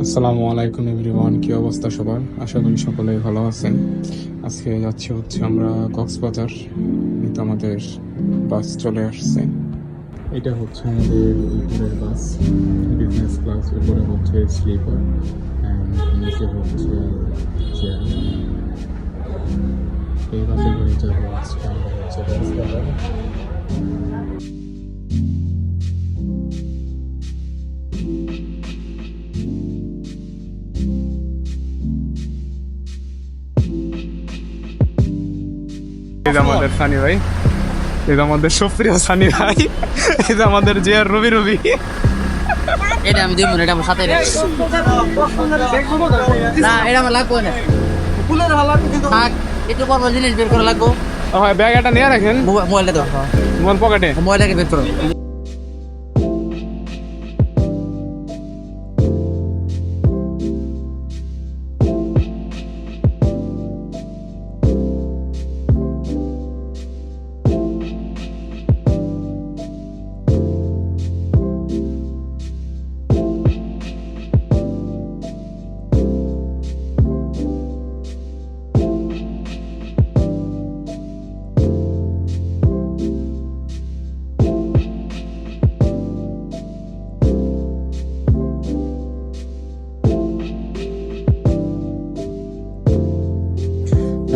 আসসালামু আলাইকুম এভরিওয়ান, কি অবস্থা সবার? আশা করি সকলে ভালো আছেন। আজকে যাচ্ছি আমরা কক্সবাজার। কিন্তু আমাদের বাস চলে আসছে। এটা হচ্ছে আমাদের উপরের বাস, বিজনেস ক্লাস। উপরে হচ্ছে স্লিপার অ্যান্ড নিচে হচ্ছে চেয়ার। এই বাসে করে যাবো আজকে আমরা হচ্ছে কক্সবাজার। এই যে আমাদের সানি ভাই, এই যে আমাদের সুপ্রিয় সানি ভাই, এই যে আমাদের জিয়ার রবি। এটা আমি দিব না, এটা আমার সাথে না, এটা আমার লাগবে না। থাক, একটু পর জিনিস বের করা লাগবো। হয় ব্যাগ এটা নিয়ে রাখেন, মোবাইলটা দাও, মোবাইল পকেটে। মোবাইলটাকে বের করো।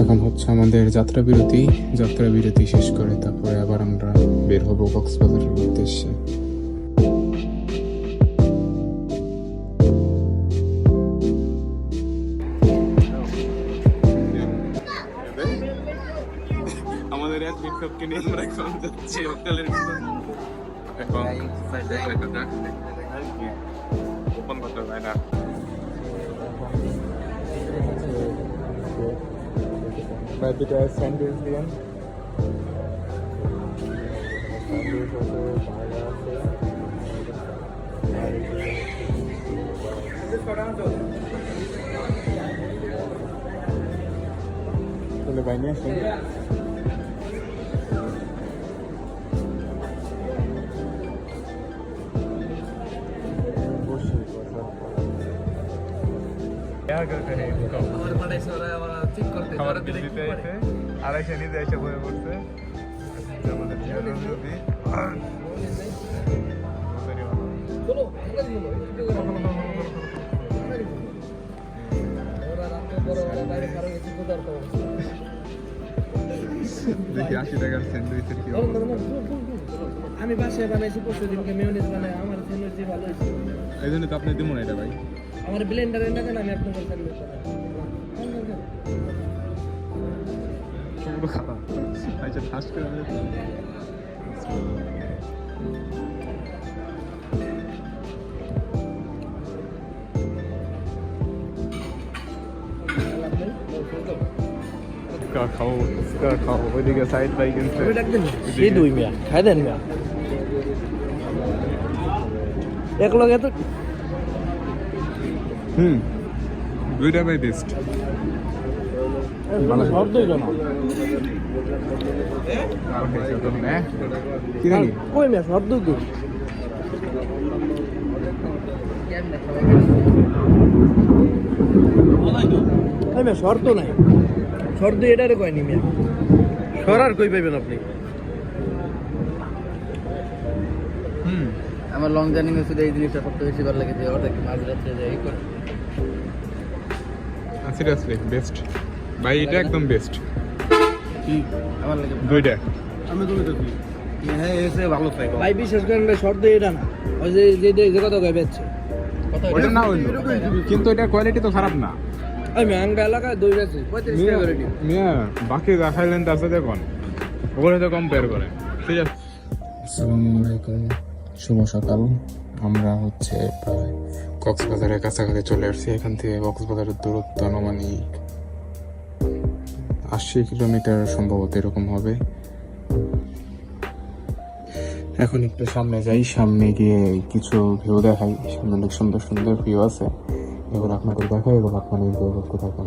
এখন হচ্ছে আমাদের যাত্রা বিরতি শেষ করে তারপরে আবার আমরা বের হব কক্সবাজারের উদ্দেশ্যে। আমাদের এক বিক্ষোভকে নিয়ে আমরা এখন যাচ্ছি হোটেলের এখন ওপেন করতে হয় না। দুটো স্যান্ডউইচ দিয়েন। তাহলে বাইনে আসেন। খাবার দিতে আইছে, আড়াইশো নিতে এসে বয়ে পড়ছে আমাদের দেখি 80 টাকার স্যান্ডউইচের কি আমি বাসায় বানাইছি পরশু দিনকে মেয়োনিজ বানাই, আমার স্যান্ডউইচ ভালো হয়েছে। এই জন্য তো আপনি দিব না এটা ভাই। আমার ব্লেন্ডারে না দেন, আমি আপনাদের স্যান্ডউইচ বানাই। পুরো খারাপ। আচ্ছা ফাস্ট করে খাও ওইদিকে সাইড বাই কিনছে। এই দুই মিয়া খাই দেন মিয়া এক লগে তো দুইটা বাই বেস্ট। সব দুই জন কি জানি কই মিয়া সব দুই দুই মিয়া শর্ত নাই, শর্ত এটারে কয়নি মিয়া, সরার কই পাইবেন আপনি? আমার লং জার্নি শুধু এই জিনিসটা সবচেয়ে বেশি ভালো লাগে যে ওটা মাঝ রাত্রে যে এই করে। সিরিয়াসলি বেস্ট ভাই, এটা একদম বেস্ট। কি আমার লাগে দুইটা আমি তুমি তো কি হ্যাঁ এসে ভালো পাই ভাই, বিশেষ করে শর্ত এটা না, ওই যে যে কথা কই বেচছে ওটা না হইলো, কিন্তু এটা কোয়ালিটি তো খারাপ না। আমি আঙ্গা এলাকায় দই বেচছি 35 টাকা করে। মিয়া বাকি দেখাইলেন তার সাথে দেখুন ওগুলো তো কম্পেয়ার করেন। ঠিক আছে, আসসালামু আলাইকুম, শুভ সকাল। আমরা হচ্ছে প্রায় কক্সবাজারের কাছাকাছি চলে আসছি। এখান থেকে কক্সবাজারের দূরত্ব আনুমানিক 80 কিলোমিটার সম্ভবত এরকম হবে। এখন একটু সামনে যাই, সামনে গিয়ে কিছু ভিউ দেখাই। সামনে অনেক সুন্দর সুন্দর ভিউ আছে, এগুলো আপনাদের দেখাই, এগুলো আপনারা এনজয় করতে থাকুন।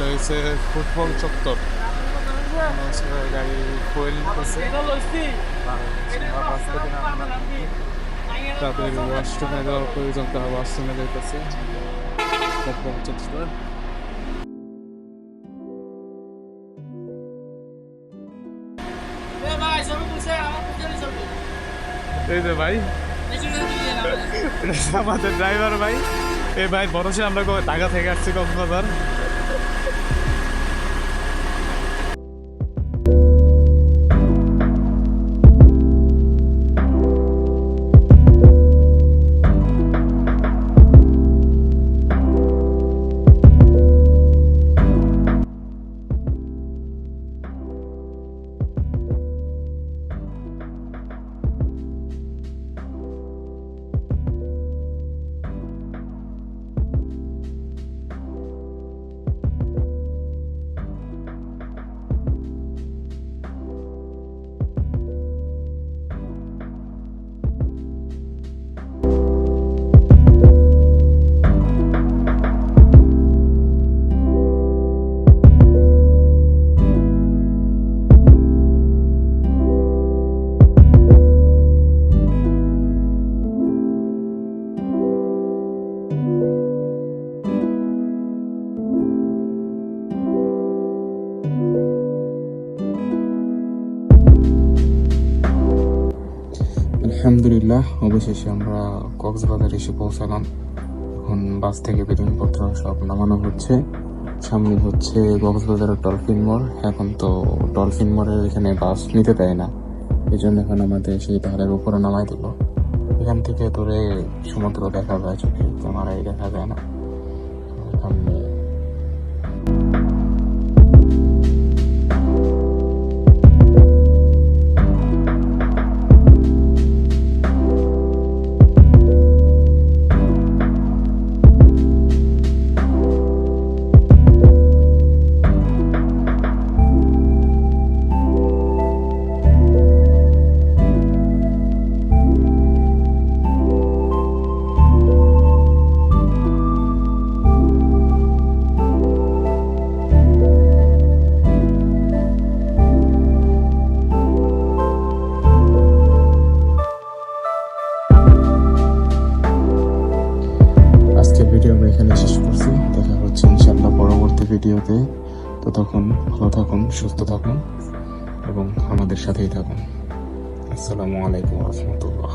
এটা হচ্ছে ফুটবল চত্বর। গাড়ি ফুয়েল নিতেছে তাদের ওয়াশরুমে যাওয়ার প্রয়োজন, তারা ওয়াশরুমে যাইতেছে। ফুটবল চত্বর এই যে ভাই, এটা আমাদের ড্রাইভার ভাই। এই ভাই ভরসে আমরা টাকা থেকে আসছি কক্সবাজার। আলহামদুলিল্লাহ, অবশেষে আমরা কক্সবাজার এসে পৌঁছালাম। এখন বাস থেকে বেলুনপত্র সব নামানো হচ্ছে। সামনে হচ্ছে কক্সবাজারের ডলফিন মোড়। এখন তো ডলফিন মোড়ের এখানে বাস নিতে দেয় না, এই জন্য এখন আমাদের সেই পাহাড়ের উপরে নামাই দিল। এখান থেকে দূরে সমুদ্র দেখা যায়, চোখে ক্যামেরায় দেখা যায় না। সামনে ভিডিও আমরা এখানে শেষ করছি। দেখা হচ্ছে ইনশাআল্লাহ পরবর্তী ভিডিওতে। ততক্ষণ ভালো থাকুন, সুস্থ থাকুন এবং আমাদের সাথেই থাকুন। আসসালামু আলাইকুম ওয়া রাহমাতুল্লাহ।